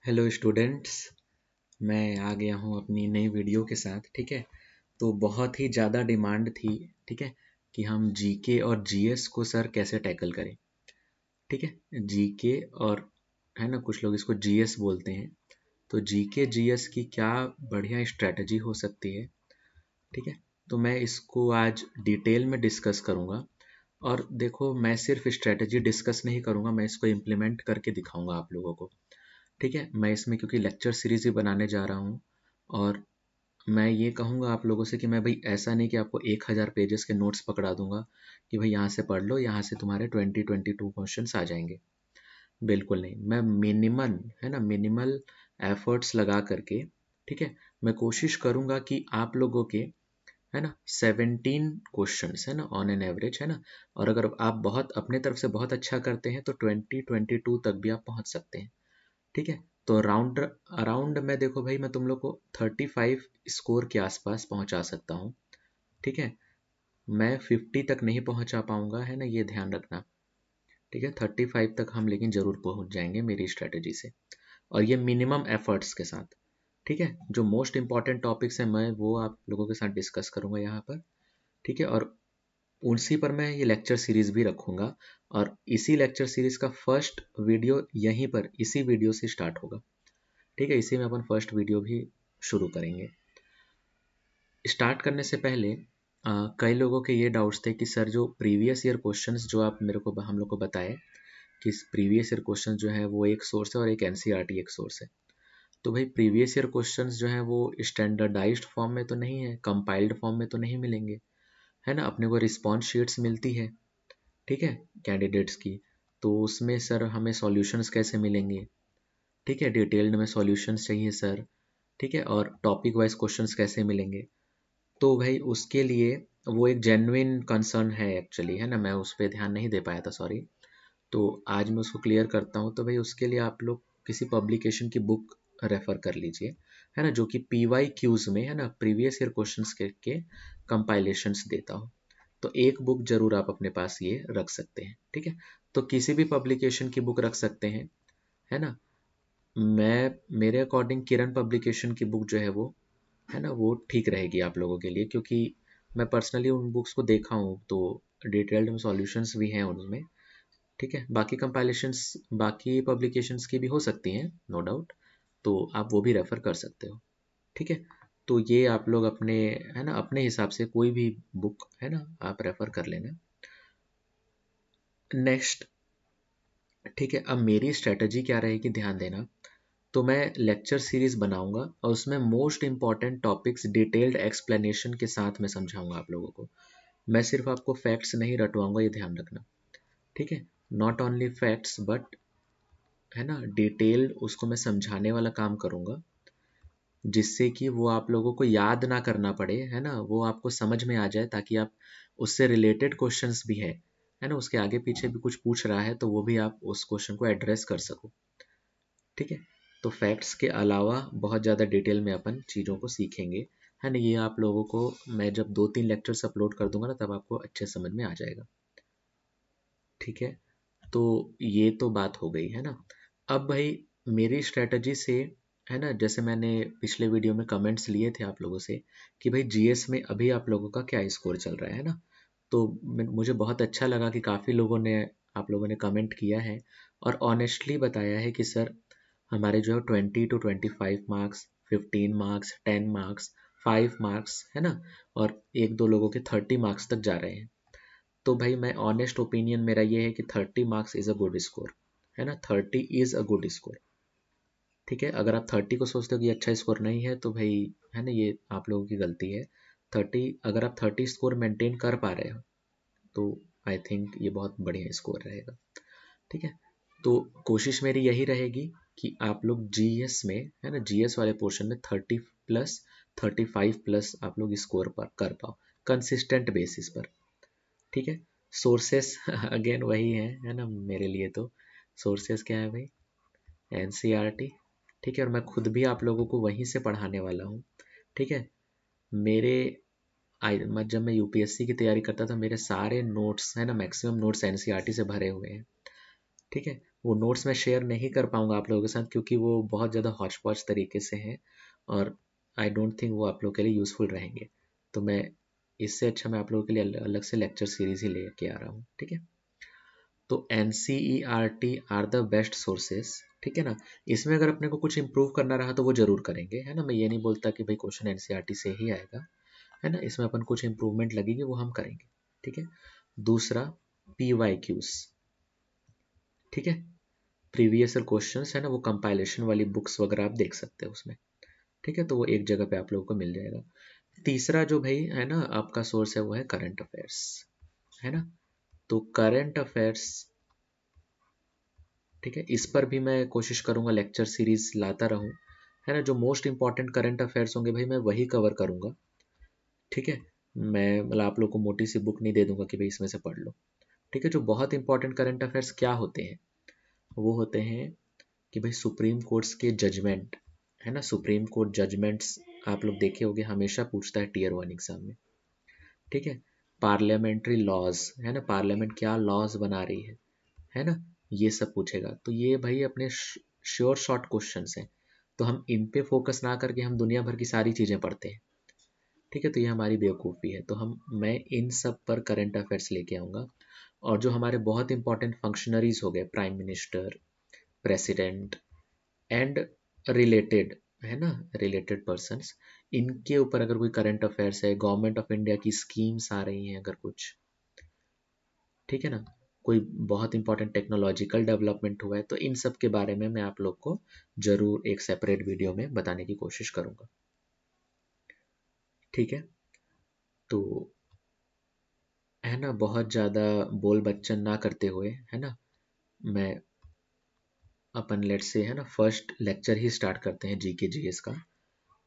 Hello students. मैं आ गया हूँ अपनी नई वीडियो के साथ। ठीक है, तो बहुत ही ज़्यादा डिमांड थी, ठीक है, कि हम जीके और जीएस को सर कैसे टैकल करें। ठीक है, जीके और है ना, कुछ लोग इसको जीएस बोलते हैं। तो जीके जीएस की क्या बढ़िया स्ट्रैटेजी हो सकती है। ठीक है, तो मैं इसको आज डिटेल में डिस्कस करूँगा। और देखो, मैं सिर्फ स्ट्रैटेजी डिस्कस नहीं करूँगा, मैं इसको इम्प्लीमेंट करके दिखाऊँगा आप लोगों को। ठीक है, मैं इसमें क्योंकि लेक्चर सीरीज ही बनाने जा रहा हूँ। और मैं ये कहूँगा आप लोगों से कि मैं भाई ऐसा नहीं कि आपको 1000 पेजेस के नोट्स पकड़ा दूंगा कि भाई यहाँ से पढ़ लो, यहाँ से तुम्हारे 22 क्वेश्चंस आ जाएंगे। बिल्कुल नहीं, मैं मिनिमल है ना, मिनिमल एफर्ट्स लगा करके, ठीक है, मैं कोशिश करूँगा कि आप लोगों के है ना 17 क्वेश्चंस है ना ऑन एन एवरेज, है ना। और अगर आप बहुत अपने तरफ से बहुत अच्छा करते हैं तो 22 तक भी आप पहुँच सकते हैं। ठीक है, तो राउंड अराउंड में देखो भाई, मैं तुम लोग को 35 स्कोर के आसपास पहुंचा सकता हूँ। ठीक है, मैं 50 तक नहीं पहुंचा पाऊंगा, है ना, ये ध्यान रखना। ठीक है, 35 तक हम लेकिन जरूर पहुंच जाएंगे मेरी स्ट्रेटजी से, और ये मिनिमम एफर्ट्स के साथ। ठीक है, जो मोस्ट इंपॉर्टेंट टॉपिक्स हैं मैं वो आप लोगों के साथ डिस्कस करूंगा यहाँ पर। ठीक है, और उसी पर मैं ये लेक्चर सीरीज भी रखूंगा। और इसी लेक्चर सीरीज का फर्स्ट वीडियो यहीं पर इसी वीडियो से स्टार्ट होगा। ठीक है, इसी में अपन फर्स्ट वीडियो भी शुरू करेंगे। स्टार्ट करने से पहले कई लोगों के ये डाउट्स थे कि सर जो प्रीवियस ईयर क्वेश्चंस जो आप मेरे को हम लोग को बताए कि प्रीवियस ईयर क्वेश्चंस जो है वो एक सोर्स है और एक एनसीईआरटी एक सोर्स है। तो भाई प्रीवियस ईयर क्वेश्चंस जो है वो स्टैंडर्डाइज्ड फॉर्म में तो नहीं है, कंपाइल्ड फॉर्म में तो नहीं मिलेंगे, है ना। अपने को रिस्पॉन्स शीट्स मिलती है, ठीक है, कैंडिडेट्स की। तो उसमें सर हमें सॉल्यूशंस कैसे मिलेंगे। ठीक है, डिटेल्ड में सॉल्यूशंस चाहिए सर। ठीक है, और टॉपिक वाइज क्वेश्चंस कैसे मिलेंगे। तो भाई उसके लिए वो एक जेन्युइन कंसर्न है एक्चुअली, है ना, मैं उस पर ध्यान नहीं दे पाया था, सॉरी। तो आज मैं उसको क्लियर करता हूँ। तो भाई उसके लिए आप लोग किसी पब्लिकेशन की बुक रेफर कर लीजिए, है ना, जो कि पीवाई क्यूज में, है ना, प्रीवियस ईयर क्वेश्चंस के कंपाइलेशंस देता हो। तो एक बुक जरूर आप अपने पास ये रख सकते हैं। ठीक है, तो किसी भी पब्लिकेशन की बुक रख सकते हैं, है ना। मैं मेरे अकॉर्डिंग किरण पब्लिकेशन की बुक जो है वो, है ना, वो ठीक रहेगी आप लोगों के लिए, क्योंकि मैं पर्सनली उन बुक्स को देखा हूँ तो डिटेल्ड में सॉल्यूशंस भी हैं उनमें। ठीक है, बाकी कंपाइलेशंस बाकी पब्लिकेशंस की भी हो सकती हैं, नो डाउट। तो आप वो भी रेफर कर सकते हो। ठीक है, तो ये आप लोग अपने, है ना, अपने हिसाब से कोई भी बुक, है ना, आप रेफर कर लेना। नेक्स्ट, ठीक है, अब मेरी स्ट्रेटजी क्या रहेगी, ध्यान देना। तो मैं लेक्चर सीरीज बनाऊंगा और उसमें most important topics detailed explanation के साथ में समझाऊंगा आप लोगों को। मैं सिर्फ आपको फैक्ट्स नहीं रटवाऊंगा, ये ध्यान रखना। ठीक है, नॉट ओनली फैक्ट्स बट, है ना, डिटेल्ड उसको मैं समझाने वाला काम करूंगा, जिससे कि वो आप लोगों को याद ना करना पड़े, है ना, वो आपको समझ में आ जाए, ताकि आप उससे रिलेटेड क्वेश्चंस भी है ना, उसके आगे पीछे भी कुछ पूछ रहा है तो वो भी आप उस क्वेश्चन को एड्रेस कर सको। ठीक है, तो फैक्ट्स के अलावा बहुत ज़्यादा डिटेल में अपन चीज़ों को सीखेंगे, है ना। ये आप लोगों को मैं जब 2-3 लेक्चर्स अपलोड कर दूंगा ना, तब आपको अच्छे समझ में आ जाएगा। ठीक है, तो ये तो बात हो गई, है ना। अब भाई मेरी स्ट्रेटजी से, है ना, जैसे मैंने पिछले वीडियो में कमेंट्स लिए थे आप लोगों से कि भाई जीएस में अभी आप लोगों का क्या स्कोर चल रहा है ना। तो मुझे बहुत अच्छा लगा कि काफ़ी लोगों ने, आप लोगों ने कमेंट किया है और ऑनेस्टली बताया है कि सर हमारे जो है 20 to 25 marks, 15 marks, 10 marks, 5 marks, है ना, और एक दो लोगों के 30 मार्क्स तक जा रहे हैं। तो भाई मैं ऑनेस्ट ओपिनियन मेरा ये है कि 30 marks is a good score, है ना, 30 इज़ अ गुड स्कोर। ठीक है, अगर आप 30 को सोचते हो कि अच्छा स्कोर नहीं है तो भाई, है ना, ये आप लोगों की गलती है। 30, अगर आप 30 स्कोर मेंटेन कर पा रहे हो तो आई थिंक ये बहुत बढ़िया स्कोर रहेगा। ठीक है, तो कोशिश मेरी यही रहेगी कि आप लोग जीएस में, है ना, जीएस वाले पोर्शन में 30+, 35+ आप लोग स्कोर पर कर पाओ कंसिस्टेंट बेसिस पर। ठीक है, सोर्सेस अगेन वही है ना, मेरे लिए तो सोर्सेस क्या है भाई, एनसीईआरटी। ठीक है, और मैं खुद भी आप लोगों को वहीं से पढ़ाने वाला हूँ। ठीक है, मेरे जब मैं यूपीएससी की तैयारी करता था मेरे सारे नोट्स, है ना, मैक्सिमम नोट्स एनसीईआरटी से भरे हुए हैं। ठीक है, वो नोट्स मैं शेयर नहीं कर पाऊंगा आप लोगों के साथ, क्योंकि वो बहुत ज़्यादा हौच पौच तरीके से हैं और आई डोंट थिंक वो आप लोग के लिए यूज़फुल रहेंगे। तो मैं इससे अच्छा मैं आप लोगों के लिए अलग से लेक्चर सीरीज ही लेके आ रहा हूँ, ठीक है। तो NCERT are the best sources, ठीक है ना। इसमें अगर अपने को कुछ इम्प्रूव करना रहा तो वो जरूर करेंगे, है ना। मैं ये नहीं बोलता कि भाई क्वेश्चन NCERT से ही आएगा, है ना। इसमें अपन कुछ इम्प्रूवमेंट लगेगी वो हम करेंगे, ठीक है। दूसरा PYQs, ठीक है, प्रीवियस ईयर क्वेश्चंस है ना, वो कंपाइलेशन वाली बुक्स वगैरह आप देख सकते हो उसमें, ठीक है। तो वो एक जगह पे आप लोगों को मिल जाएगा। तीसरा जो भाई है ना आपका सोर्स है वो है करंट अफेयर्स, है ना। तो करंट अफेयर्स, ठीक है, इस पर भी मैं कोशिश करूंगा लेक्चर सीरीज लाता रहूं, है ना। जो मोस्ट इंपॉर्टेंट करंट अफेयर्स होंगे भाई मैं वही कवर करूंगा, ठीक है। मैं मतलब आप लोग को मोटी सी बुक नहीं दे दूंगा कि भाई इसमें से पढ़ लो, ठीक है। जो बहुत इंपॉर्टेंट करंट अफेयर्स क्या होते हैं, वो होते हैं कि भाई सुप्रीम कोर्ट्स के जजमेंट, है ना। सुप्रीम कोर्ट जजमेंट्स आप लोग देखे होंगे, हमेशा पूछता है टीयर 1 एग्जाम में, ठीक है। पार्लियामेंट्री लॉज, है ना, पार्लियामेंट क्या लॉज बना रही है ना, ये सब पूछेगा। तो ये भाई अपने श्योर शॉर्ट क्वेश्चंस हैं, तो हम इन पे फोकस ना करके हम दुनिया भर की सारी चीजें पढ़ते हैं, ठीक है। तो ये हमारी बेवकूफ़ी है। तो मैं इन सब पर करंट अफेयर्स लेके आऊँगा। और जो हमारे बहुत इंपॉर्टेंट फंक्शनरीज हो गए, prime minister, president and related, है ना, रिलेटेड पर्सन्स, इनके ऊपर अगर कोई करंट अफेयर्स है, गवर्नमेंट ऑफ इंडिया की स्कीम्स आ रही हैं अगर कुछ, ठीक है ना, कोई बहुत इंपॉर्टेंट टेक्नोलॉजिकल डेवलपमेंट हुआ है, तो इन सब के बारे में मैं आप लोग को जरूर एक सेपरेट वीडियो में बताने की कोशिश करूंगा, ठीक है। तो है ना, बहुत ज़्यादा बोल बच्चन ना करते हुए, है ना, मैं अपन लेट से, है ना, फर्स्ट लेक्चर ही स्टार्ट करते हैं जीके जीएस का,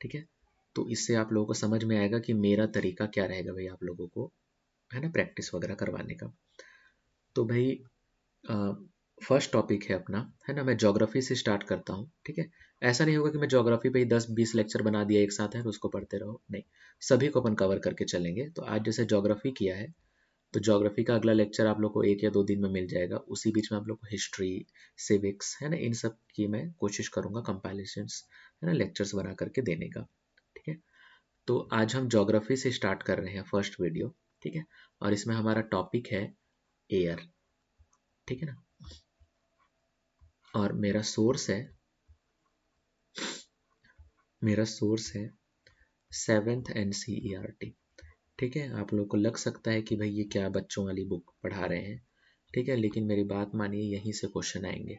ठीक है। तो इससे आप लोगों को समझ में आएगा कि मेरा तरीका क्या रहेगा भाई आप लोगों को, है ना, प्रैक्टिस वगैरह करवाने का। तो भाई फर्स्ट टॉपिक है अपना, है ना, मैं ज्योग्राफी से स्टार्ट करता हूँ, ठीक है। ऐसा नहीं होगा कि मैं ज्योग्राफी पे ही 10-20 लेक्चर बना दिया एक साथ है तो उसको पढ़ते रहो, नहीं, सभी को अपन कवर करके चलेंगे। तो आज जैसे ज्योग्राफी किया है, तो ज्योग्राफी का अगला लेक्चर आप लोग को 1 या 2 दिन में मिल जाएगा। उसी बीच में आप लोग को हिस्ट्री, सिविक्स, है ना, इन सब की मैं कोशिश करूंगा कंपाइलेशंस, है ना, लेक्चर्स बना करके देने का, ठीक है। तो आज हम ज्योग्राफी से स्टार्ट कर रहे हैं फर्स्ट वीडियो, ठीक है। और इसमें हमारा टॉपिक है एयर, ठीक है ना। और मेरा सोर्स है 7th NCERT, ठीक है। आप लोग को लग सकता है कि भाई ये क्या बच्चों वाली बुक पढ़ा रहे हैं, ठीक है, लेकिन मेरी बात मानिए, यहीं से क्वेश्चन आएंगे,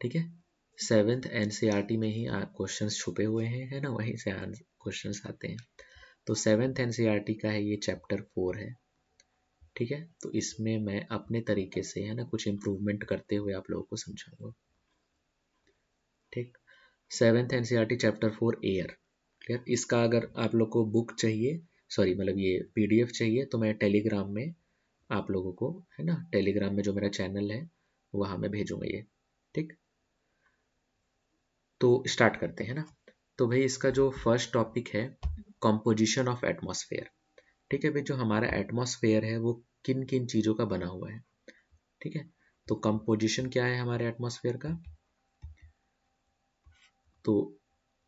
ठीक है। 7th NCERT में ही क्वेश्चंस छुपे हुए हैं, है ना, वहीं से क्वेश्चंस आते हैं। तो 7th NCERT का है ये चैप्टर 4 है, ठीक है। तो इसमें मैं अपने तरीके से, है ना, कुछ इम्प्रूवमेंट करते हुए आप लोगों को समझाऊंगा, ठीक। 7th NCERT chapter 4 air, clear. इसका अगर आप लोग को बुक चाहिए, सॉरी मतलब ये PDF चाहिए, तो मैं टेलीग्राम में आप लोगों को, है ना, टेलीग्राम में जो मेरा चैनल है वहाँ मैं भेजूंगा ये, ठीक। तो स्टार्ट करते हैं ना। तो भाई इसका जो फर्स्ट टॉपिक है, कॉम्पोजिशन ऑफ एटमॉस्फेयर, ठीक है। भाई जो हमारा एटमॉस्फेयर है वो किन किन चीज़ों का बना हुआ है, ठीक है। तो कंपोजिशन क्या है हमारे एटमॉस्फेयर का, तो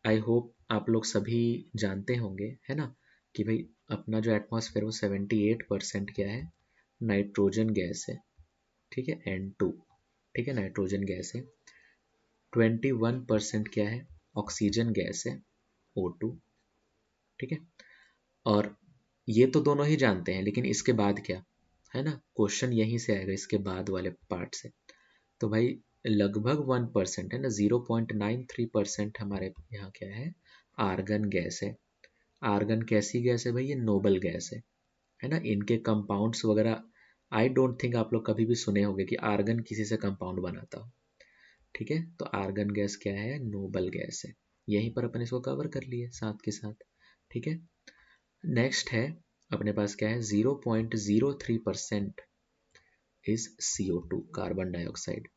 आई होप आप लोग सभी जानते होंगे, है ना, कि भाई अपना जो एटमॉस्फेयर वो 78% क्या है, नाइट्रोजन गैस है, ठीक है, N2, ठीक है, नाइट्रोजन गैस है। 21% क्या है, ऑक्सीजन गैस है, O2, ठीक है। और ये तो दोनों ही जानते हैं, लेकिन इसके बाद क्या, है ना, क्वेश्चन यहीं से आएगा इसके बाद वाले पार्ट से। तो भाई लगभग 1%, है ना, 0.93% हमारे यहाँ क्या है, आर्गन गैस है। आर्गन कैसी गैस है भाई, ये नोबल गैस है ना। इनके कंपाउंड्स वगैरह आई डोंट थिंक आप लोग कभी भी सुने होंगे कि आर्गन किसी से कंपाउंड बनाता हो, ठीक है। तो आर्गन गैस क्या है, नोबल गैस है। यहीं पर अपन इसको कवर कर लिए साथ के साथ, ठीक है। नेक्स्ट है अपने पास क्या है, 0.03% इज CO2, कार्बन डाइऑक्साइड,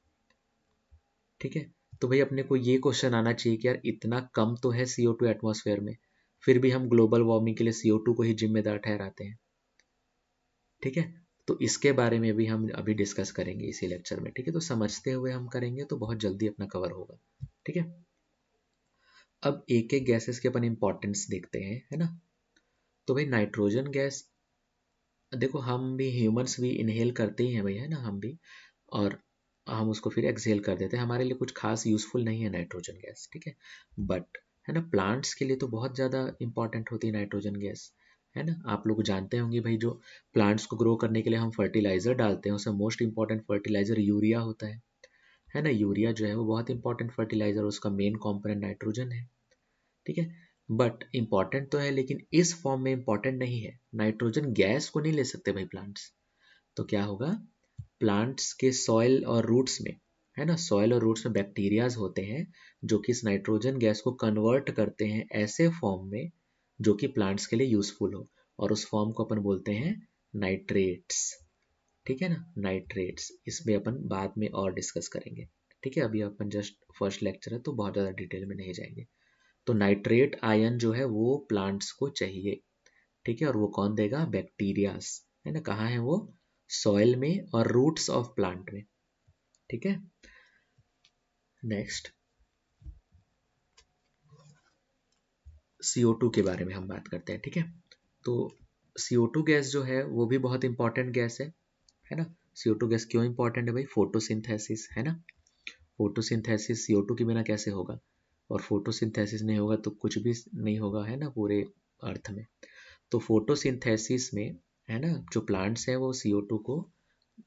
ठीक है। तो भाई अपने को ये क्वेश्चन आना चाहिए कि यार इतना कम तो है CO2 एटमॉस्फेयर में, फिर भी हम ग्लोबल वार्मिंग के लिए CO2 को ही जिम्मेदार ठहराते हैं, ठीक है। तो इसके बारे में भी हम अभी डिस्कस करेंगे इसी लेक्चर में, ठीक है। तो समझते हुए हम करेंगे तो बहुत जल्दी अपना कवर होगा, ठीक है। अब एक एक गैसेस के अपन इंपॉर्टेंस देखते हैं, है ना। तो भाई नाइट्रोजन गैस, देखो हम भी ह्यूमंस भी इनहेल करते ही हैं भाई, है ना, हम भी, और हम उसको फिर एक्सहेल कर देते हैं। हमारे लिए कुछ खास यूजफुल नहीं है नाइट्रोजन गैस, ठीक है। बट है ना, प्लांट्स के लिए तो बहुत ज़्यादा इंपॉर्टेंट होती है नाइट्रोजन गैस, है ना। आप लोग जानते होंगे भाई, जो प्लांट्स को ग्रो करने के लिए हम फर्टिलाइजर डालते हैं उसमें मोस्ट इंपॉर्टेंट फर्टिलाइजर यूरिया होता है ना। यूरिया जो है वो बहुत इंपॉर्टेंट फर्टिलाइजर, उसका मेन कॉम्पोनेंट नाइट्रोजन है, ठीक है। बट इंपॉर्टेंट तो है, लेकिन इस फॉर्म में इंपॉर्टेंट नहीं है। नाइट्रोजन गैस को नहीं ले सकते भाई प्लांट्स। तो क्या होगा, प्लांट्स के सॉइल और रूट्स में, है ना, सॉइल और रूट्स में बैक्टीरियाज होते हैं जो कि इस नाइट्रोजन गैस को कन्वर्ट करते हैं ऐसे फॉर्म में जो कि प्लांट्स के लिए यूजफुल हो, और उस फॉर्म को अपन बोलते हैं नाइट्रेट्स, ठीक है ना, नाइट्रेट्स। इसमें अपन बाद में और डिस्कस करेंगे, ठीक है। अभी अपन जस्ट फर्स्ट लेक्चर है तो बहुत ज़्यादा डिटेल में नहीं जाएंगे। तो नाइट्रेट आयन जो है वो प्लांट्स को चाहिए, ठीक है। और वो कौन देगा, बैक्टीरियाज, है ना। कहाँ है वो, सॉइल में और रूट्स ऑफ प्लांट में, ठीक है। नेक्स्ट CO2 के बारे में हम बात करते हैं, ठीक है। तो CO2 गैस जो है वो भी बहुत इंपॉर्टेंट गैस है ना। CO2 गैस क्यों इंपॉर्टेंट है भाई, फोटोसिंथेसिस, है ना। फोटोसिंथेसिस CO2 के बिना कैसे होगा, और फोटोसिंथेसिस नहीं होगा तो कुछ भी नहीं होगा, है ना, पूरे अर्थ में। तो फोटोसिंथेसिस में, है ना, जो प्लांट्स हैं वो CO2 को,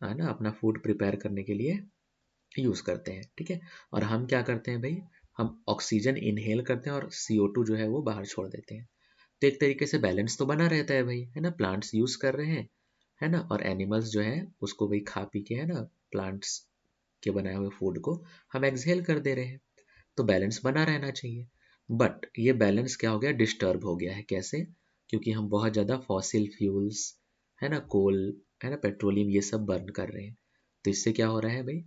है ना, अपना फूड प्रिपेयर करने के लिए यूज करते हैं, ठीक है। और हम क्या करते हैं भाई, हम ऑक्सीजन इनहेल करते हैं और CO2 जो है वो बाहर छोड़ देते हैं। तो एक तरीके से बैलेंस तो बना रहता है भाई, है ना। प्लांट्स यूज कर रहे हैं, है ना, और एनिमल्स जो है उसको भाई खा पी के, है ना, प्लांट्स के बनाए हुए फूड को हम एक्सहेल कर दे रहे हैं। तो बैलेंस बना रहना चाहिए। बट ये बैलेंस क्या हो गया, डिस्टर्ब हो गया है। कैसे, क्योंकि हम बहुत ज़्यादा फॉसिल फ्यूल्स, है ना, कोल, है ना, पेट्रोलियम, ये सब बर्न कर रहे हैं। तो इससे क्या हो रहा है भाई,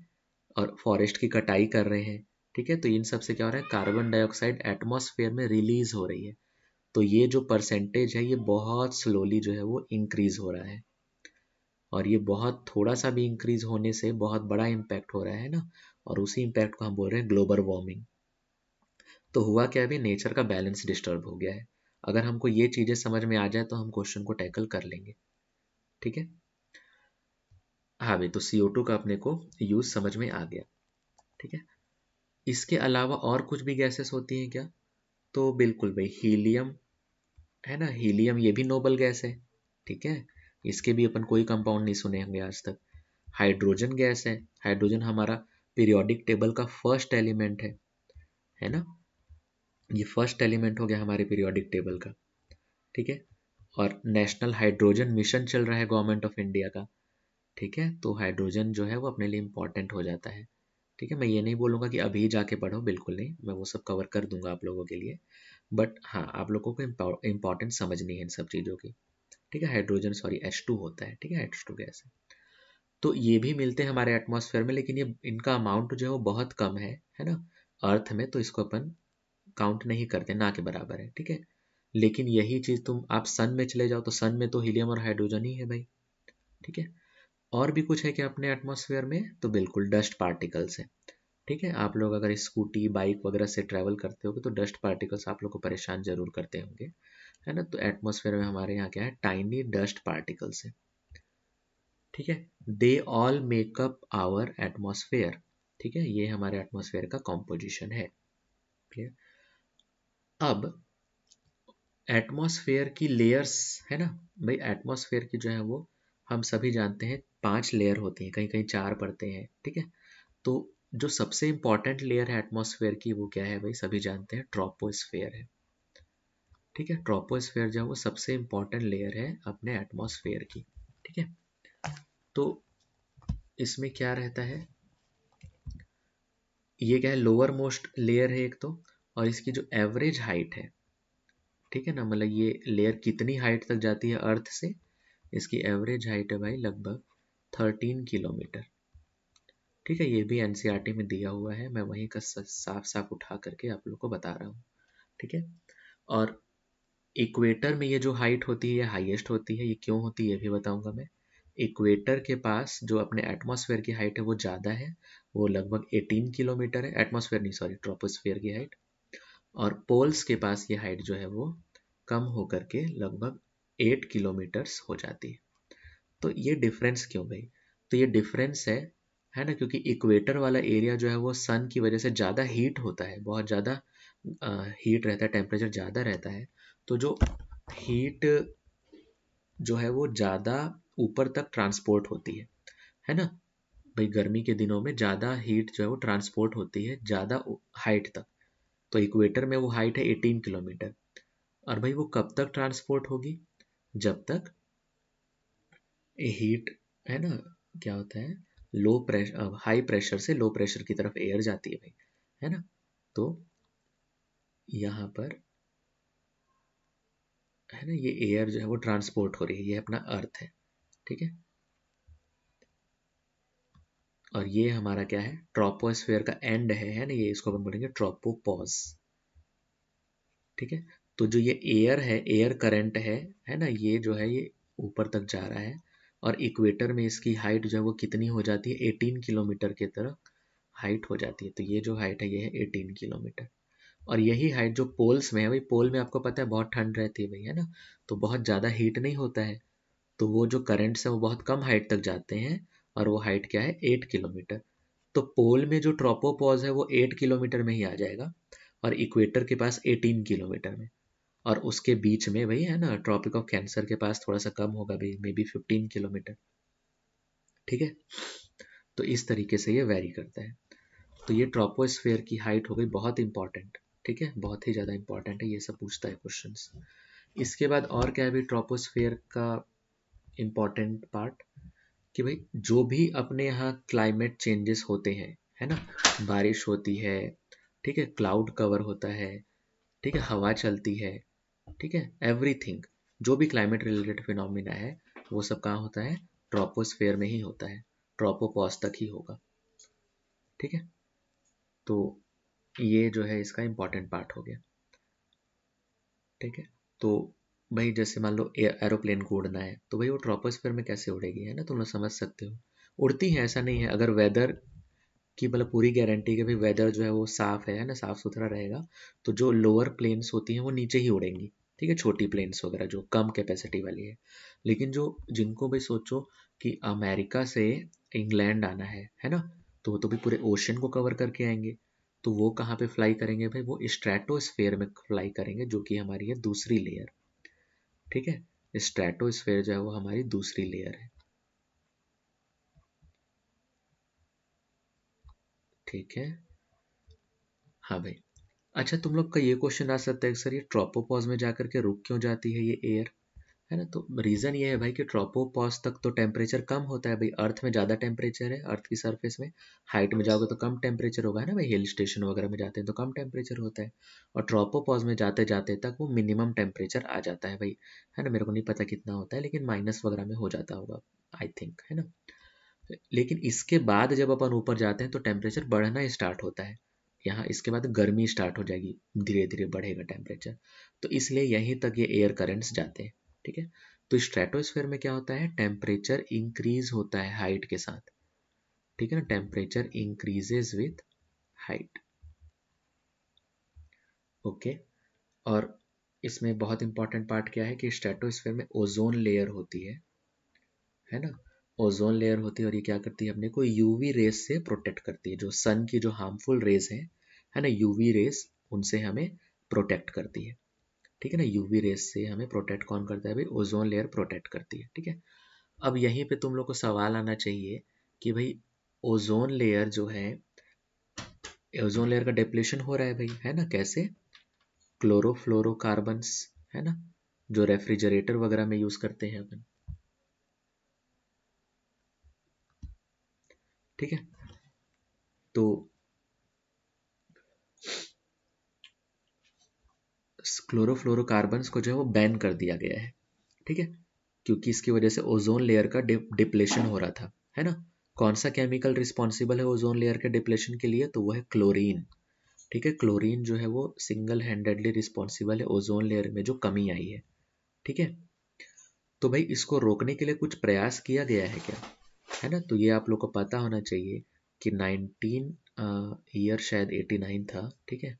और फॉरेस्ट की कटाई कर रहे हैं, ठीक है। तो इन सब से क्या हो रहा है, कार्बन डाइऑक्साइड एटमॉस्फेयर में रिलीज हो रही है। तो ये जो परसेंटेज है ये बहुत स्लोली जो है वो इंक्रीज हो रहा है, और ये बहुत थोड़ा सा भी इंक्रीज होने से बहुत बड़ा इम्पैक्ट हो रहा है ना। और उसी इम्पैक्ट को हम बोल रहे हैं ग्लोबल वार्मिंग। तो हुआ क्या, अभी नेचर का बैलेंस डिस्टर्ब हो गया है। अगर हमको ये चीज़ें समझ में आ जाए तो हम क्वेश्चन को टैकल कर लेंगे, ठीक है। हाँ भाई, तो CO2 का अपने को यूज समझ में आ गया, ठीक है। इसके अलावा और कुछ भी गैसेस होती हैं क्या, तो बिल्कुल भाई, हीलियम, है ना, हीलियम ये भी नोबल गैस है, ठीक है। इसके भी अपन कोई कंपाउंड नहीं सुने होंगे आज तक। हाइड्रोजन गैस है, हाइड्रोजन हमारा पीरियोडिक टेबल का फर्स्ट एलिमेंट है ना। ये फर्स्ट एलिमेंट हो गया हमारे पीरियोडिक टेबल का, ठीक है। और नेशनल हाइड्रोजन मिशन चल रहा है गवर्नमेंट ऑफ इंडिया का, ठीक है। तो हाइड्रोजन जो है वो अपने लिए इम्पॉर्टेंट हो जाता है, ठीक है। मैं ये नहीं बोलूँगा कि अभी जाके पढ़ो, बिल्कुल नहीं, मैं वो सब कवर कर दूंगा आप लोगों के लिए। बट हाँ, आप लोगों को इम्पॉर्टेंस समझनी है इन सब चीज़ों की, ठीक है। हाइड्रोजन, सॉरी, H2 होता है, ठीक है, H2 गैस है। तो ये भी मिलते हैं हमारे एटमॉस्फेयर में, लेकिन ये इनका अमाउंट जो है वो बहुत कम है ना, अर्थ में। तो इसको अपन काउंट नहीं करते, ना के बराबर है, ठीक है। लेकिन यही चीज़ तुम आप सन में चले जाओ तो सन में तो हीलियम और हाइड्रोजन ही है भाई, ठीक है। और भी कुछ है कि अपने एटमॉस्फेयर में, तो बिल्कुल डस्ट पार्टिकल्स है, ठीक है। आप लोग अगर स्कूटी बाइक वगैरह से ट्रैवल करते होगे तो डस्ट पार्टिकल्स आप लोग को परेशान जरूर करते होंगे, है ना। तो एटमॉस्फेयर में हमारे यहाँ क्या है, टाइनी डस्ट पार्टिकल्स है, ठीक है। They all make up our atmosphere, ठीक है। ये हमारे एटमॉस्फेयर का कॉम्पोजिशन है, क्लियर। अब एटमॉस्फेयर की लेयर्स, है ना भाई, एटमॉस्फेयर की जो है वो हम सभी जानते हैं 5 लेयर होती हैं, कहीं कहीं 4 पड़ते हैं, ठीक है। तो जो सबसे इंपॉर्टेंट लेयर है एटमॉस्फेयर की वो क्या है भाई, सभी जानते हैं, ट्रोपोस्फेयर है, ठीक है। ट्रोपोस्फेयर जो है वो सबसे इंपॉर्टेंट लेयर है अपने एटमॉस्फेयर की, ठीक है। तो इसमें क्या रहता है, ये क्या है, लोअर मोस्ट लेयर है एक तो, और इसकी जो एवरेज हाइट है, ठीक है ना, मतलब ये लेयर कितनी हाइट तक जाती है अर्थ से, इसकी एवरेज हाइट है भाई लगभग 13 किलोमीटर, ठीक है। ये भी एनसीईआरटी में दिया हुआ है, मैं वहीं का साफ साफ उठा करके आप लोग को बता रहा हूँ, ठीक है। और इक्वेटर में ये जो हाइट होती है ये हाईएस्ट होती है, ये क्यों होती है ये भी बताऊंगा मैं। इक्वेटर के पास जो अपने एटमॉस्फेयर की हाइट है वो ज़्यादा है, वो लगभग 18 किलोमीटर है, एटमॉस्फेयर नहीं सॉरी ट्रोपोस्फेयर की हाइट। और पोल्स के पास ये हाइट जो है वो कम होकर के लगभग 8 किलोमीटर्स हो जाती है। तो ये डिफरेंस क्यों भाई? तो ये डिफरेंस है ना, क्योंकि इक्वेटर वाला एरिया जो है वो सन की वजह से ज़्यादा हीट होता है, बहुत ज़्यादा हीट रहता है, टेम्परेचर ज़्यादा रहता है। तो जो हीट जो है वो ज़्यादा ऊपर तक ट्रांसपोर्ट होती है ना भाई। गर्मी के दिनों में ज़्यादा हीट जो है वो ट्रांसपोर्ट होती है ज़्यादा हाइट तक। तो इक्वेटर में वो हाइट है 18 किलोमीटर। और भाई वो कब तक ट्रांसपोर्ट होगी? जब तक हीट है ना, क्या होता है, लो प्रेशर हाई प्रेशर से लो प्रेशर की तरफ एयर जाती है भाई, है ना। तो यहाँ पर है ना, ये एयर जो है वो ट्रांसपोर्ट हो रही है, ये अपना अर्थ है, ठीक है। और ये हमारा क्या है, ट्रोपोस्फेयर का एंड है ना, ये इसको अपन बोलेंगे ट्रोपोपॉज, ठीक है। तो जो ये एयर है, एयर करंट है ना, ये जो है ये ऊपर तक जा रहा है। और इक्वेटर में इसकी हाइट जो है वो कितनी हो जाती है, 18 किलोमीटर की तरफ हाइट हो जाती है। तो ये जो हाइट है ये है 18 किलोमीटर। और यही हाइट जो पोल्स में है भाई, पोल में आपको पता है बहुत ठंड रहती है भाई, है ना। तो बहुत ज़्यादा हीट नहीं होता है, तो वो जो करंट्स है वो बहुत कम हाइट तक जाते हैं। और वो हाइट क्या है, 8 किलोमीटर। तो पोल में जो ट्रोपोपॉज है वो 8 किलोमीटर में ही आ जाएगा, और इक्वेटर के पास 18 किलोमीटर में। और उसके बीच में भाई है ना, ट्रॉपिक ऑफ कैंसर के पास थोड़ा सा कम होगा भाई, मे बी 15 किलोमीटर, ठीक है। तो इस तरीके से ये वेरी करता है। तो ये ट्रोपोस्फेयर की हाइट हो गई बहुत इंपॉर्टेंट, ठीक है, बहुत ही ज़्यादा इंपॉर्टेंट है, ये सब पूछता है क्वेश्चंस। इसके बाद और क्या है भाई ट्रोपोस्फेयर का इम्पॉर्टेंट पार्ट, कि भाई जो भी अपने यहाँ क्लाइमेट चेंजेस होते हैं, है ना, बारिश होती है, ठीक है, क्लाउड कवर होता है, ठीक है, हवा चलती है, ठीक है, एवरीथिंग जो भी क्लाइमेट रिलेटेड फिनोमिना है वो सब कहाँ होता है, ट्रोपोस्फेयर में ही होता है, ट्रोपोपॉज तक ही होगा, ठीक है। तो ये जो है इसका इम्पॉर्टेंट पार्ट हो गया, ठीक है। तो भाई जैसे मान लो एरोप्लेन को उड़ना है, तो भाई वो ट्रोपोस्फेयर में कैसे उड़ेगी, है ना, तुम लोग समझ सकते हो। उड़ती है, ऐसा नहीं है, अगर वेदर की मतलब पूरी गारंटी कि भाई वेदर जो है वो साफ है ना, साफ सुथरा रहेगा, तो जो लोअर प्लेन्स होती हैं वो नीचे ही उड़ेंगी, ठीक है, छोटी प्लेन्स वगैरह जो कम कैपेसिटी वाली है। लेकिन जो जिनको भी सोचो कि अमेरिका से इंग्लैंड आना है ना, तो वो तो भी पूरे ओशन को कवर करके आएंगे। तो वो कहाँ पे फ्लाई करेंगे भाई, वो स्ट्रेटोस्फेयर में फ्लाई करेंगे, जो कि हमारी है दूसरी लेयर, ठीक है। स्ट्रेटोस्फेयर जो है वो हमारी दूसरी लेयर है, ठीक है। हाँ भाई। अच्छा, तुम लोग का ये क्वेश्चन आ सकता है कि सर ये ट्रोपोपॉज में जाकर के रुक क्यों जाती है ये एयर, है ना। तो रीज़न ये है भाई कि ट्रोपोपॉज तक तो टेम्परेचर कम होता है भाई, अर्थ में ज़्यादा टेम्परेचर है, अर्थ की सरफेस में। हाइट में जाओगे तो कम टेम्परेचर होगा, है ना भाई, हिल स्टेशन वगैरह में जाते हैं तो कम टेम्परेचर होता है। और ट्रोपोपॉज में जाते जाते तक वो मिनिमम टेम्परेचर आ जाता है भाई, है ना। मेरे को नहीं पता कितना होता है, लेकिन माइनस वगैरह में हो जाता होगा, आई थिंक, है ना। लेकिन इसके बाद जब अपन ऊपर जाते हैं तो टेम्परेचर बढ़ना स्टार्ट होता है, यहाँ इसके बाद गर्मी स्टार्ट हो जाएगी, धीरे धीरे बढ़ेगा टेम्परेचर। तो इसलिए यहीं तक ये एयर करंट्स जाते हैं, ठीक है। तो स्ट्रेटोस्फेयर में क्या होता है, टेम्परेचर इंक्रीज होता है हाइट के साथ, ठीक है ना, temperature increases with height, okay. और इसमें बहुत इंपॉर्टेंट पार्ट क्या है कि स्ट्रेटोस्फेयर में ओजोन लेयर होती है ना। ओजोन लेयर होती है और ये क्या करती है, अपने को यूवी रेस से प्रोटेक्ट करती है, जो सन की जो हार्मफुल रेस हैं, है ना, यूवी रेस, उनसे हमें प्रोटेक्ट करती है, ठीक है ना। यूवी रेस से हमें प्रोटेक्ट कौन करता है भाई, ओजोन लेयर प्रोटेक्ट करती है, ठीक है। अब यहीं पे तुम लोग को सवाल आना चाहिए कि भाई ओजोन लेयर जो है, ओजोन लेयर का डिप्लेशन हो रहा है भाई, है ना, कैसे, क्लोरोफ्लोरोकार्बन्स, है ना, जो रेफ्रिजरेटर वगैरह में यूज करते हैं अपन, ठीक है। तो क्लोरोफ्लोरोकार्बन्स को जो है वो बैन कर दिया गया ठीक है, क्योंकि इसकी वजह से ओजोन लेयर का डिप्लेशन हो रहा था, है ना। कौन सा केमिकल रिस्पॉन्सिबल है ओजोन लेयर के डिप्लेशन के लिए, तो वो है क्लोरीन, ठीक है। क्लोरीन जो है वो सिंगल हैंडेडली रिस्पॉन्सिबल है ओजोन लेयर में जो कमी आई है, ठीक है। तो भाई इसको रोकने के लिए कुछ प्रयास किया गया है क्या, है ना। तो ये आप लोग को पता होना चाहिए कि 19 ईयर शायद 89 था, ठीक है।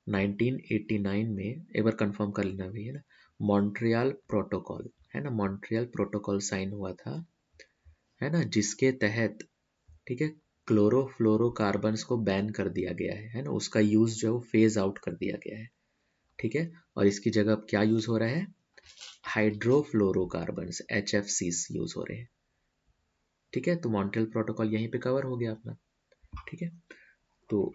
1989 में एक बार कंफर्म कर लेना भी, है ना, मॉन्ट्रियल प्रोटोकॉल, है ना, मॉन्ट्रियल प्रोटोकॉल साइन हुआ था, है ना, जिसके तहत, ठीक है, क्लोरोफ्लोरोकार्बन्स को बैन कर दिया गया है ना, उसका यूज जो है वो फेज आउट कर दिया गया है, ठीक है। और इसकी जगह अब क्या यूज हो रहा है, हाइड्रोफ्लोरोकार्बन्स HFCs यूज हो रहे हैं, ठीक है। तो मॉन्ट्रियल प्रोटोकॉल यहीं पे कवर हो गया अपना, ठीक है। तो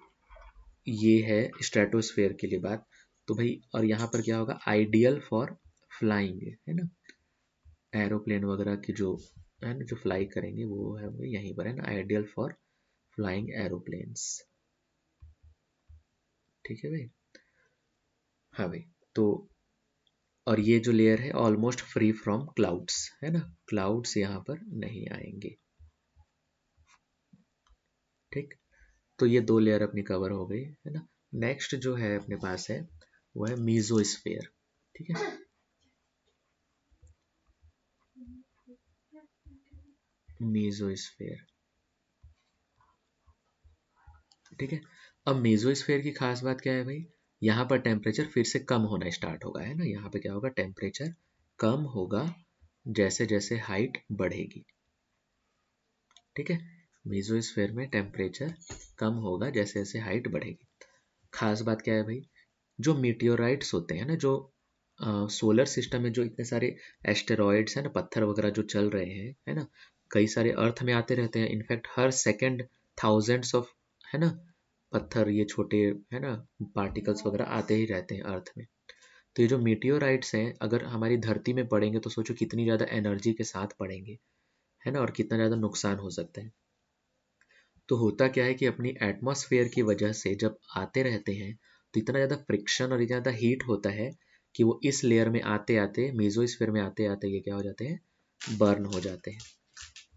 ये है स्ट्रेटोस्फेयर के लिए बात। तो भाई और यहाँ पर क्या होगा, आइडियल फॉर फ्लाइंग, है ना, एरोप्लेन वगैरह की जो, है ना, जो फ्लाई करेंगे वो है वो यहीं पर, है ना, आइडियल फॉर फ्लाइंग एरोप्लेन्स, ठीक है भाई। हाँ भाई। तो और ये जो लेयर है ऑलमोस्ट फ्री फ्रॉम क्लाउड्स, है ना, क्लाउड्स यहाँ पर नहीं आएंगे, ठीक। तो ये दो लेयर अपनी कवर हो गई, है ना। नेक्स्ट जो है अपने पास है वो है मीजोस्फेयर, ठीक है। मीजोस्फेयर, ठीक है। अब मेसोस्फेयर की खास बात क्या है भाई, यहाँ पर टेम्परेचर फिर से कम होना स्टार्ट होगा, है ना, यहाँ पे क्या होगा, टेम्परेचर कम होगा जैसे जैसे हाइट बढ़ेगी, ठीक है। मेसोस्फेयर में टेम्परेचर कम होगा जैसे जैसे हाइट बढ़ेगी। खास बात क्या है भाई, जो मीटियोराइट्स होते हैं ना, जो सोलर सिस्टम में जो इतने सारे एस्टेरॉइड्स हैं ना, पत्थर वगैरह जो चल रहे हैं, है ना, कई सारे अर्थ में आते रहते हैं, in fact her second thousands of, है ना, पत्थर ये छोटे, है ना, पार्टिकल्स वगैरह आते ही रहते हैं अर्थ में। तो ये जो मीटियोराइट्स हैं अगर हमारी धरती में पड़ेंगे तो सोचो कितनी ज़्यादा एनर्जी के साथ पड़ेंगे, है ना, और कितना ज़्यादा नुकसान हो सकता है। तो होता क्या है कि अपनी एटमॉस्फेयर की वजह से जब आते रहते हैं तो इतना ज़्यादा फ्रिक्शन और इतना ज़्यादा हीट होता है कि वो इस लेयर में आते आते, मेसोस्फेयर में आते आते ये क्या हो जाते हैं, बर्न हो जाते हैं,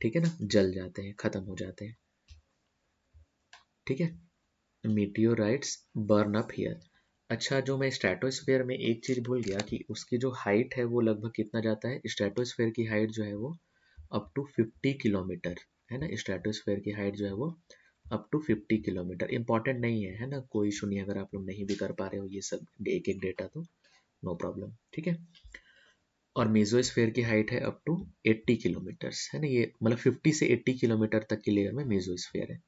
ठीक है ना, जल जाते हैं, खत्म हो जाते हैं, ठीक है। Meteorites burn up here. अच्छा, जो मैं स्ट्रेटोस्फेयर में एक चीज़ भूल गया कि उसकी जो हाइट है वो लगभग कितना जाता है, स्ट्रेटोस्फेयर की हाइट जो है वो अप टू 50 किलोमीटर, है ना, स्ट्रेटोस्फेयर की हाइट जो है वो अप टू 50 किलोमीटर। इंपॉर्टेंट नहीं है ना, कोई इशू नहीं अगर आप लोग नहीं भी कर पा रहे हो ये सब एक एक डेटा, तो नो प्रॉब्लम, ठीक है। और मेसोस्फेयर की हाइट है अप टू 80 किलोमीटर्स, है ना, ये मतलब 50 से 80 किलोमीटर तक की लेयर में मेसोस्फेयर है।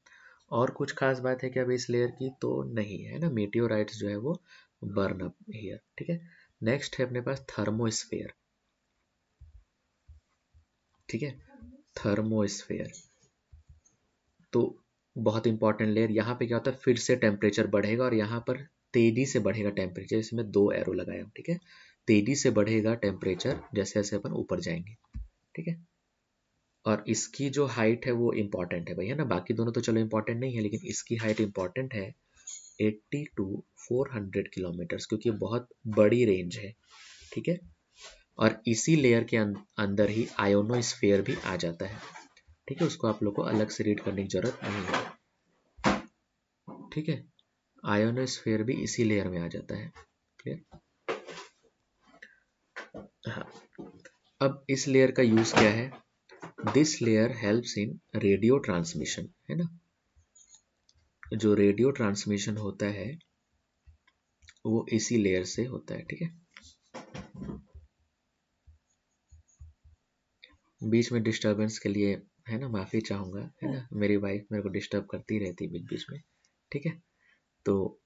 और कुछ खास बात है क्या अभी इस लेयर की, तो नहीं है ना, मेटियोराइट्स जो है वो बर्न अप हियर, ठीक है। नेक्स्ट है अपने पास थर्मोस्फेयर, ठीक है, थर्मोस्फेयर। तो बहुत इंपॉर्टेंट लेयर, यहाँ पे क्या होता है, फिर से टेम्परेचर बढ़ेगा और यहाँ पर तेजी से बढ़ेगा टेम्परेचर, इसमें दो एरो लगाए हम, ठीक है। तेजी से बढ़ेगा टेम्परेचर जैसे जैसे अपन ऊपर जाएंगे, ठीक है। और इसकी जो हाइट है वो इंपॉर्टेंट है भैया ना, बाकी दोनों तो चलो इंपॉर्टेंट नहीं है लेकिन इसकी हाइट इंपॉर्टेंट है, 80 to 400 किलोमीटर्स, क्योंकि ये बहुत बड़ी रेंज है, ठीक है। और इसी लेयर के अंदर ही आयोनोस्फेयर भी आ जाता है, ठीक है, उसको आप लोग को अलग से रीड करने की जरूरत नहीं है, ठीक है। आयोनोस्फेयर भी इसी लेयर में आ जाता है, क्लियर। हाँ, अब इस लेयर का यूज क्या है, this layer helps in radio transmission, है ना, जो रेडियो ट्रांसमिशन होता है वो इसी लेयर से होता है, ठीक है। बीच में डिस्टरबेंस के लिए, है ना, माफ़ी चाहूँगा, है ना, मेरी वाइफ मेरे को डिस्टर्ब करती रहती है बीच बीच में, ठीक है। तो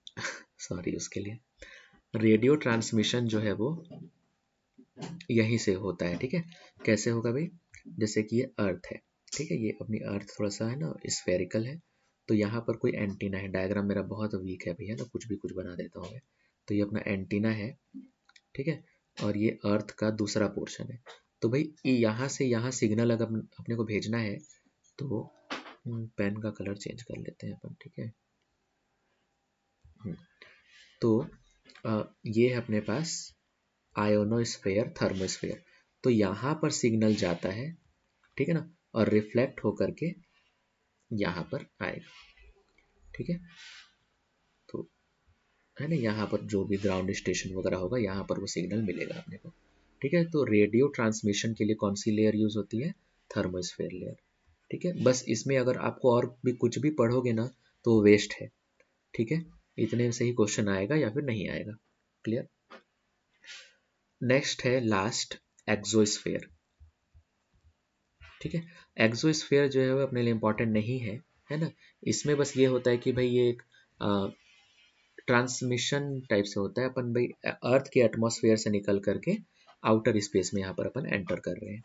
सॉरी उसके लिए। रेडियो ट्रांसमिशन जो है वो यहीं से होता है, ठीक है। कैसे होगा भाई, जैसे कि ये अर्थ है, ठीक है, ये अपनी अर्थ थोड़ा सा है ना स्फेरिकल है, तो यहाँ पर कोई एंटीना है, डायग्राम मेरा बहुत वीक है भैया ना, कुछ भी कुछ बना देता हूँ मैं। तो ये अपना एंटीना है, ठीक है, और ये अर्थ का दूसरा पोर्शन है। तो भाई यहाँ से यहाँ सिग्नल अगर अपने को भेजना है तो पेन का कलर चेंज कर लेते हैं अपन, ठीक है। हम्म, तो ये है अपने पास आयोनोस्फेयर थर्मोस्फेयर। तो यहाँ पर सिग्नल जाता है, ठीक है ना, और रिफ्लेक्ट होकर के यहाँ पर आएगा, ठीक है। तो है ना, यहाँ पर जो भी ग्राउंड स्टेशन वगैरह होगा यहाँ पर वो सिग्नल मिलेगा अपने को। ठीक है। तो रेडियो ट्रांसमिशन के लिए कौन सी लेयर यूज होती है? Thermosphere layer. ठीक है, बस इसमें अगर आपको और भी कुछ भी पढ़ोगे ना तो वेस्ट है। ठीक है, इतने से ही क्वेश्चन आएगा या फिर नहीं आएगा। क्लियर। नेक्स्ट है लास्ट, एक्सोस्फेयर। ठीक है, एक्सोस्फेयर जो है वो अपने लिए इंपॉर्टेंट नहीं है ना। इसमें बस ये होता है कि भाई ये एक ट्रांसमिशन टाइप से होता है। अपन भाई अर्थ के एटमॉस्फेयर से निकल करके आउटर स्पेस में यहाँ पर अपन एंटर कर रहे हैं।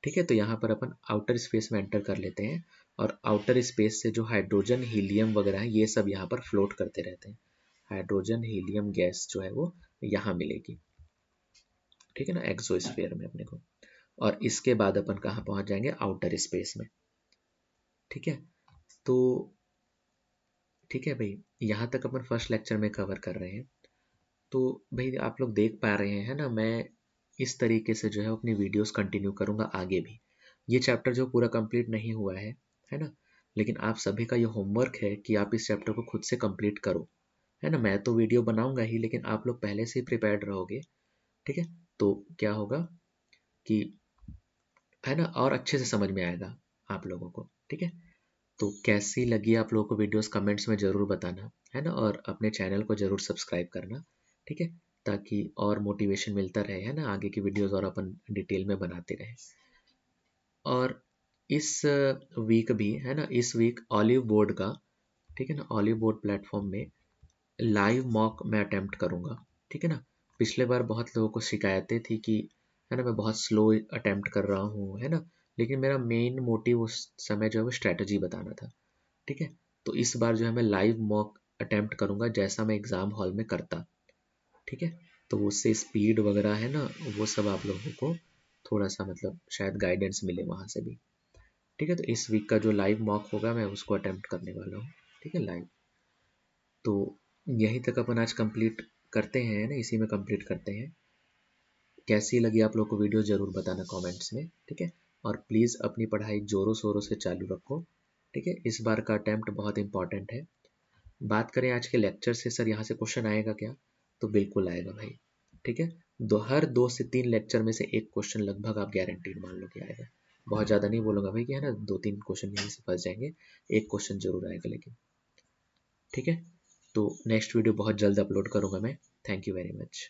ठीक है, तो यहाँ पर अपन आउटर स्पेस में एंटर कर लेते हैं और आउटर स्पेस से जो हाइड्रोजन हीलियम वगैरह है ये सब यहाँ पर फ्लोट करते रहते हैं। हाइड्रोजन हीलियम गैस जो है वो यहाँ मिलेगी। ठीक है ना, एक्सोस्फेयर में अपने को। और इसके बाद अपन कहाँ पहुंच जाएंगे? आउटर स्पेस में। ठीक है, तो ठीक है भाई, यहाँ तक अपन फर्स्ट लेक्चर में कवर कर रहे हैं। तो भाई आप लोग देख पा रहे हैं ना, मैं इस तरीके से जो है अपनी वीडियोस कंटिन्यू करूँगा आगे भी। ये चैप्टर जो पूरा कंप्लीट नहीं हुआ है ना, लेकिन आप सभी का ये होमवर्क है कि आप इस चैप्टर को खुद से कंप्लीट करो, है ना। मैं तो वीडियो बनाऊंगा ही, लेकिन आप लोग पहले से ही प्रिपेयर्ड रहोगे। ठीक है, तो क्या होगा कि, है ना, और अच्छे से समझ में आएगा आप लोगों को। ठीक है, तो कैसी लगी आप लोगों को वीडियोस कमेंट्स में ज़रूर बताना, है ना, और अपने चैनल को ज़रूर सब्सक्राइब करना। ठीक है, ताकि और मोटिवेशन मिलता रहे, है ना, आगे की वीडियोस और अपन डिटेल में बनाते रहें। और इस वीक भी, है ना, इस वीक ऑलिव बोर्ड का, ठीक है ना, ऑलिव बोर्ड प्लेटफॉर्म में लाइव मॉक मैं अटेम्प्ट करूँगा। ठीक है ना, पिछले बार बहुत लोगों को शिकायतें थी कि, है ना, मैं बहुत स्लो अटेम्प्ट कर रहा हूँ, है ना, लेकिन मेरा मेन मोटिव उस समय जो है वो स्ट्रैटेजी बताना था। ठीक है, तो इस बार जो है मैं लाइव मॉक अटेम्प्ट करूँगा जैसा मैं एग्ज़ाम हॉल में करता। ठीक है, तो उससे स्पीड वगैरह, है ना, वो सब आप लोगों को थोड़ा सा मतलब शायद गाइडेंस मिले वहाँ से भी। ठीक है, तो इस वीक का जो लाइव मॉक होगा मैं उसको अटेम्प्ट करने वाला हूँ। ठीक है, लाइव। तो यहीं तक अपन आज कंप्लीट करते हैं, है ना, इसी में कंप्लीट करते हैं। कैसी लगी आप लोग को वीडियो ज़रूर बताना कमेंट्स में। ठीक है, और प्लीज़ अपनी पढ़ाई ज़ोरों शोरों से चालू रखो। ठीक है, इस बार का अटैम्प्ट बहुत इंपॉर्टेंट है। बात करें आज के लेक्चर से, सर यहाँ से क्वेश्चन आएगा क्या? तो बिल्कुल आएगा भाई। ठीक है, हर 2 से 3 लेक्चर में से एक क्वेश्चन लगभग आप गारंटीड मान लो कि आएगा। बहुत ज़्यादा नहीं बोलूँगा भाई कि, है ना, 2-3 क्वेश्चन यहीं से फंस जाएंगे, एक क्वेश्चन जरूर आएगा लेकिन। ठीक है, तो नेक्स्ट वीडियो बहुत जल्द अपलोड करूँगा मैं। Thank you very much.